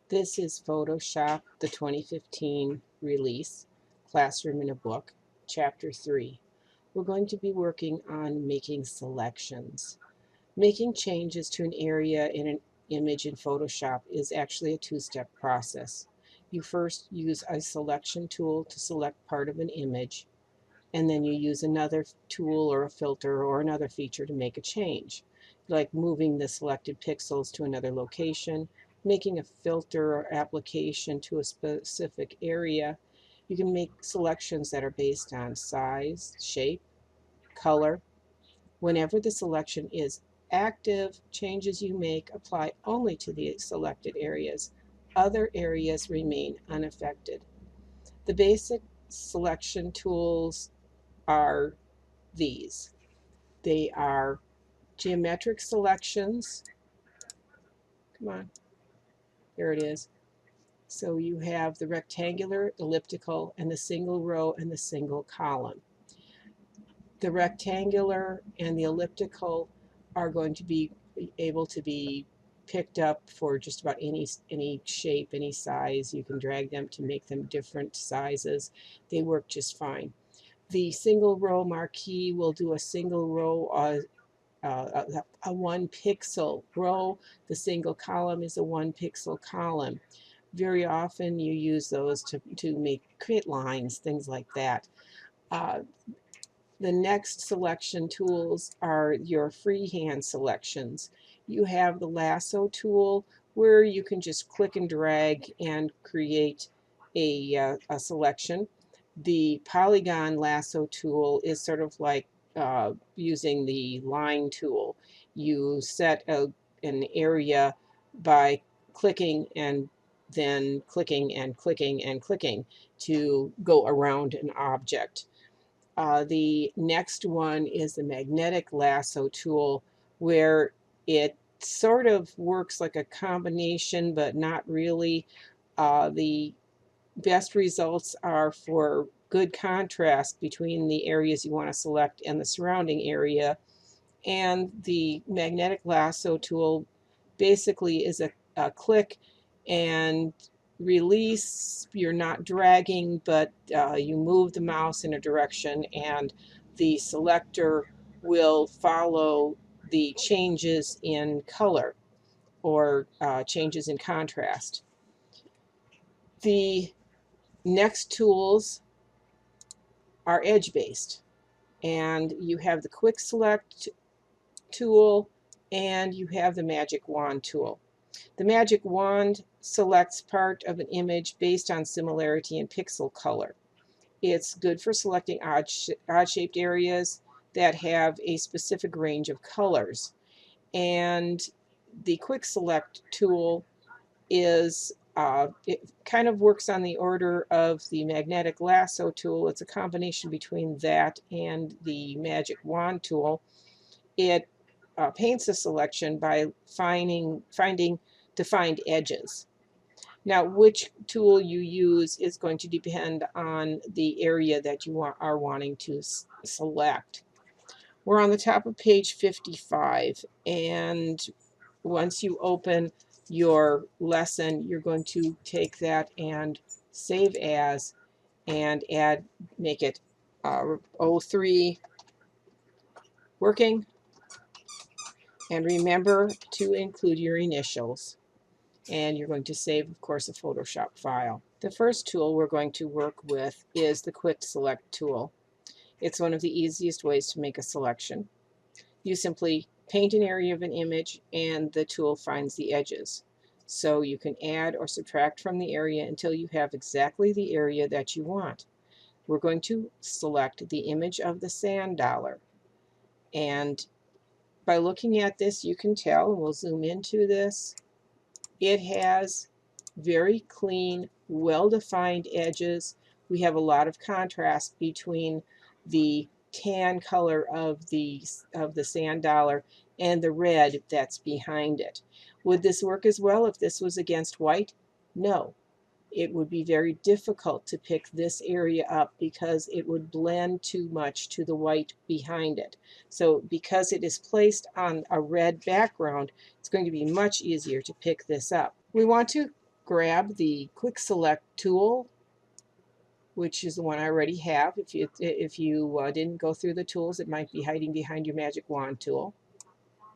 This is Photoshop, the 2015 release, Classroom in a Book, Chapter 3. We're going to be working on making selections. Making changes to an area in an image in Photoshop is actually a two-step process. You first use a selection tool to select part of an image, and then you use another tool or a filter or another feature to make a change, like moving the selected pixels to another location, making a filter or application to a specific area. You can make selections that are based on size, shape, color. Whenever the selection is active, changes you make apply only to the selected areas. Other areas remain unaffected. The basic selection tools are these. They are geometric selections. Come on, there it is. So you have the rectangular, elliptical, and the single row and the single column. The rectangular and the elliptical are going to be able to be picked up for just about any shape, any size. You can drag them to make them different sizes. They work just fine. The single row marquee will do a single row a 1 pixel row. The single column is a 1 pixel column. Very often you use those to create lines, things like that. Uh, the next selection tools are your freehand selections. You have the lasso tool where you can just click and drag and create a selection. The polygon lasso tool is sort of like using the line tool. You set an area by clicking and then clicking and clicking and clicking to go around an object. The next one is the magnetic lasso tool, where it sort of works like a combination, but not really. The best results are for good contrast between the areas you want to select and the surrounding area. And the magnetic lasso tool basically is a click and release. You're not dragging, but you move the mouse in a direction and the selector will follow the changes in color or changes in contrast. The next tools are edge based, and you have the quick select tool and you have the magic wand tool. The magic wand selects part of an image based on similarity in pixel color. It's good for selecting odd-shaped areas that have a specific range of colors. And the quick select tool is it kind of works on the order of the magnetic lasso tool. It's a combination between that and the magic wand tool. It paints a selection by finding defined edges. Now, which tool you use is going to depend on the area that you are wanting to select. We're on the top of page 55, and once you open your lesson, you're going to take that and save as and make it 03 working. And remember to include your initials. And you're going to save, of course, a Photoshop file. The first tool we're going to work with is the Quick Select tool. It's one of the easiest ways to make a selection. You simply paint an area of an image and the tool finds the edges. So you can add or subtract from the area until you have exactly the area that you want. We're going to select the image of the sand dollar. And by looking at this, you can tell, and we'll zoom into this, it has very clean, well-defined edges. We have a lot of contrast between the tan color of the sand dollar and the red that's behind it. Would this work as well if this was against white? No. It would be very difficult to pick this area up because it would blend too much to the white behind it. So because it is placed on a red background, it's going to be much easier to pick this up. We want to grab the Quick Select tool, which is the one I already have. If you didn't go through the tools, it might be hiding behind your magic wand tool,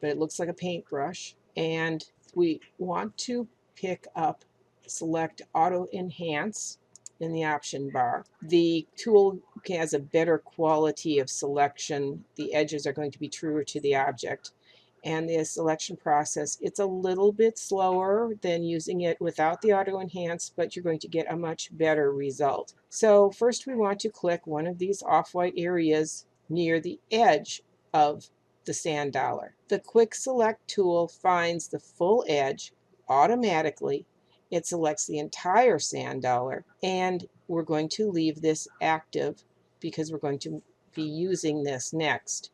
but it looks like a paintbrush. And we want to pick up, select Auto Enhance in the option bar. The tool has a better quality of selection. The edges are going to be truer to the object. And the selection process, it's a little bit slower than using it without the auto enhance, but you're going to get a much better result. So first we want to click one of these off-white areas near the edge of the sand dollar. The Quick Select tool finds the full edge automatically. It selects the entire sand dollar, and we're going to leave this active because we're going to be using this next.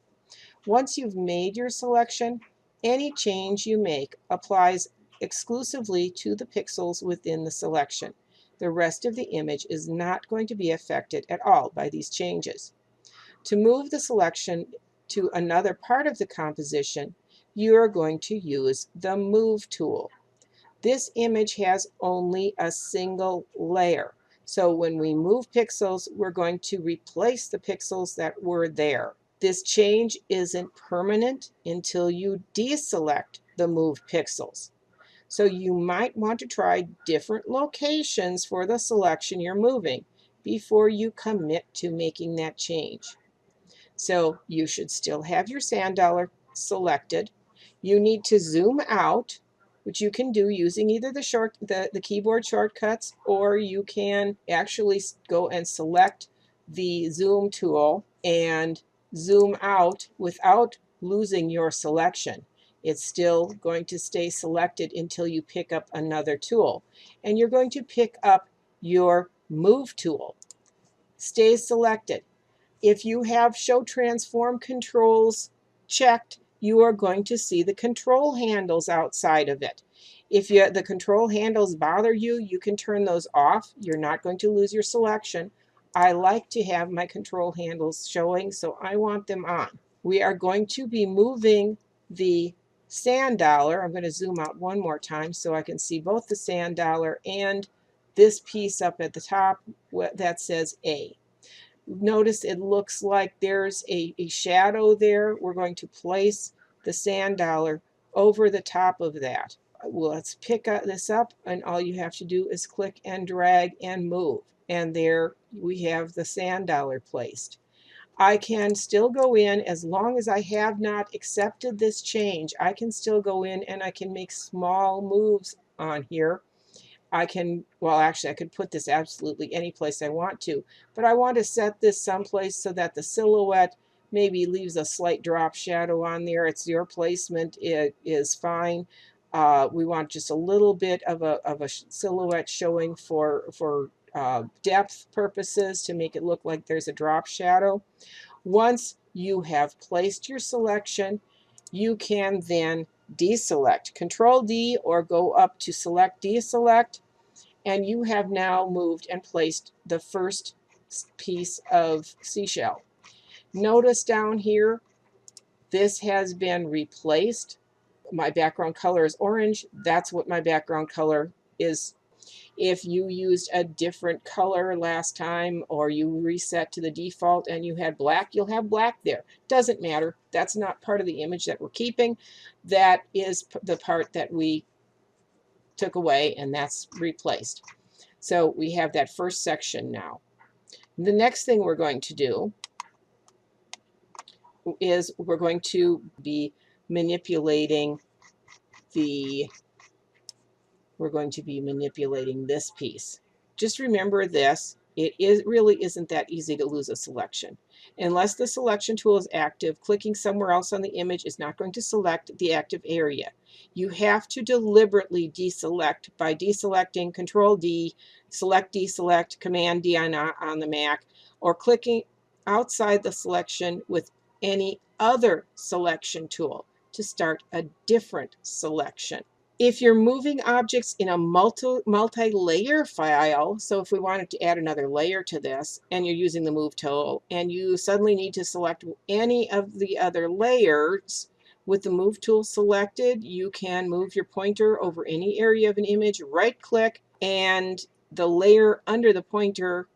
Once you've made your selection, any change you make applies exclusively to the pixels within the selection. The rest of the image is not going to be affected at all by these changes. To move the selection to another part of the composition, you are going to use the Move tool. This image has only a single layer. So when we move pixels, we're going to replace the pixels that were there. This change isn't permanent until you deselect the Move pixels. So you might want to try different locations for the selection you're moving before you commit to making that change. So you should still have your sand dollar selected. You need to zoom out, which you can do using either the keyboard shortcuts, or you can actually go and select the zoom tool and zoom out without losing your selection. It's still going to stay selected until you pick up another tool. And you're going to pick up your Move tool. Stay selected. If you have Show Transform Controls checked, you are going to see the control handles outside of it. If the control handles bother you, you can turn those off. You're not going to lose your selection. I like to have my control handles showing, so I want them on. We are going to be moving the sand dollar. I'm going to zoom out one more time so I can see both the sand dollar and this piece up at the top that says A. Notice it looks like there's a shadow there. We're going to place the sand dollar over the top of that. Well, let's pick this up, and all you have to do is click and drag and move. And there we have the sand dollar placed. I can still go in, as long as I have not accepted this change, I can still go in and I can make small moves on here. I can, well, actually I could put this absolutely any place I want to, but I want to set this someplace so that the silhouette maybe leaves a slight drop shadow on there. It's your placement. It is fine. We want just a little bit of a silhouette showing for depth purposes to make it look like there's a drop shadow. Once you have placed your selection, you can then deselect. Control D or go up to Select Deselect, and you have now moved and placed the first piece of seashell. Notice down here, this has been replaced. My background color is orange. That's what my background color is. If you used a different color last time, or you reset to the default and you had black, you'll have black there. Doesn't matter. That's not part of the image that we're keeping. That is the part that we took away, and that's replaced. So we have that first section now. The next thing we're going to do is we're going to be manipulating this piece. Just remember this, really isn't that easy to lose a selection. Unless the selection tool is active, clicking somewhere else on the image is not going to select the active area. You have to deliberately deselect by deselecting Control D, Select Deselect, Command D on the Mac, or clicking outside the selection with any other selection tool to start a different selection. If you're moving objects in a multi-layer file, so if we wanted to add another layer to this and you're using the Move tool and you suddenly need to select any of the other layers, with the Move tool selected, you can move your pointer over any area of an image, right-click, and the layer under the pointer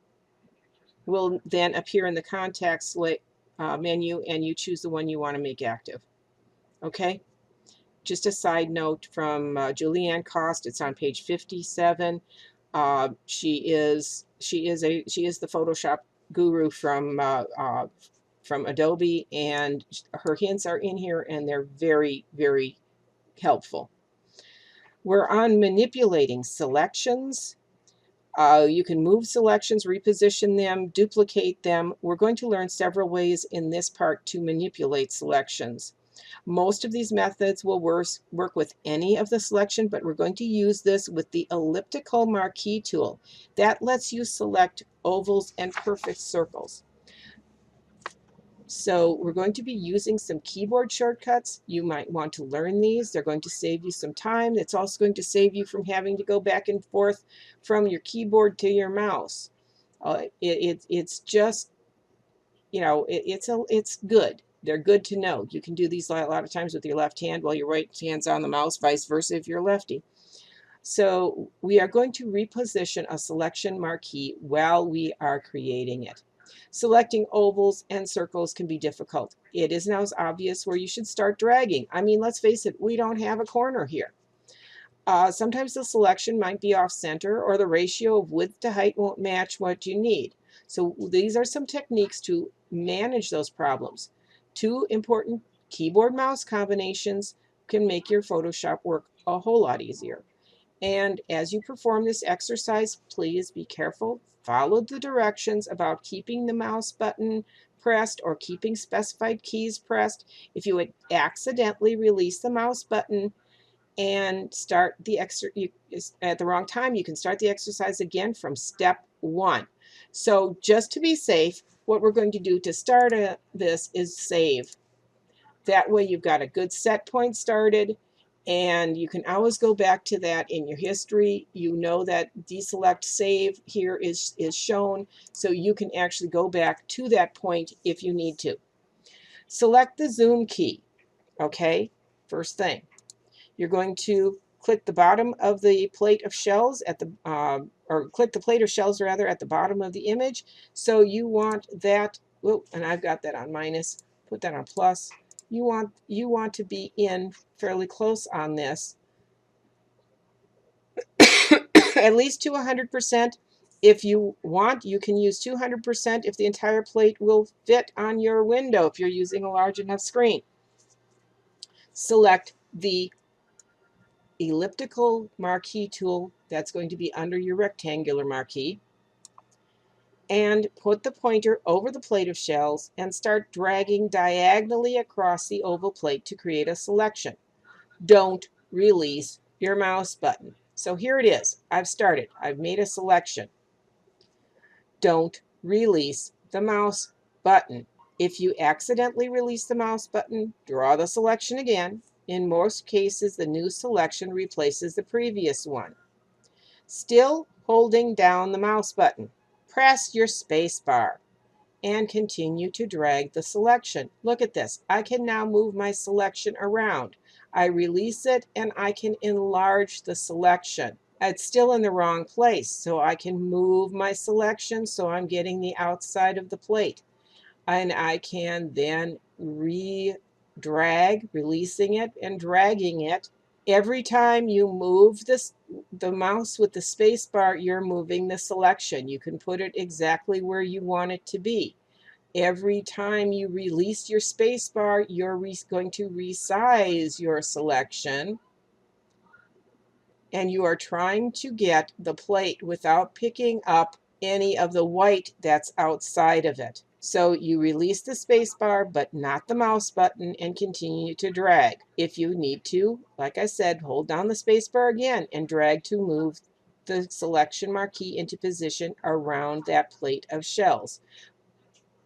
will then appear in the context menu, and you choose the one you want to make active. Okay? Just a side note from Julianne Cost. It's on page 57. She is the Photoshop guru from Adobe, and her hints are in here, and they're very, very helpful. We're on manipulating selections. You can move selections, reposition them, duplicate them. We're going to learn several ways in this part to manipulate selections. Most of these methods will work with any of the selection, but we're going to use this with the elliptical marquee tool. That lets you select ovals and perfect circles. So we're going to be using some keyboard shortcuts. You might want to learn these. They're going to save you some time. It's also going to save you from having to go back and forth from your keyboard to your mouse. It's just, you know, it's good. They're good to know. You can do these a lot of times with your left hand while your right hand's on the mouse, vice versa if you're lefty. So we are going to reposition a selection marquee while we are creating it. Selecting ovals and circles can be difficult. It isn't as obvious where you should start dragging. I mean, let's face it, we don't have a corner here. Sometimes the selection might be off center, or the ratio of width to height won't match what you need. So these are some techniques to manage those problems. 2 important keyboard mouse combinations can make your Photoshop work a whole lot easier. And as you perform this exercise, please be careful. Follow the directions about keeping the mouse button pressed or keeping specified keys pressed. If you would accidentally release the mouse button and start the at the wrong time, you can start the exercise again from step 1. So just to be safe, what we're going to do to start this is save. That way you've got a good set point started, and you can always go back to that in your history. You know that deselect save here is shown, so you can actually go back to that point if you need to. Select the zoom key. Okay, first thing. You're going to click the bottom of the plate of shells at the, or click the plate of shells rather at the bottom of the image. So you want that, oh, and I've got that on minus, put that on plus. You want to be in fairly close on this, at least to 100%. If you want, you can use 200% if the entire plate will fit on your window if you're using a large enough screen. Select the elliptical marquee tool that's going to be under your rectangular marquee, and put the pointer over the plate of shells and start dragging diagonally across the oval plate to create a selection. Don't release your mouse button. So here it is. I've started. I've made a selection. Don't release the mouse button. If you accidentally release the mouse button, draw the selection again. In most cases, the new selection replaces the previous one. Still holding down the mouse button, press your space bar and continue to drag the selection. Look at this. I can now move my selection around. I release it and I can enlarge the selection. It's still in the wrong place, so I can move my selection so I'm getting the outside of the plate. And I can then re-drag, releasing it and dragging it. Every time you move the mouse with the space bar, you're moving the selection. You can put it exactly where you want it to be. Every time you release your space bar, you're going to resize your selection, and you are trying to get the plate without picking up any of the white that's outside of it. So you release the space bar, but not the mouse button, and continue to drag. If you need to, like I said, hold down the space bar again and drag to move the selection marquee into position around that plate of shells.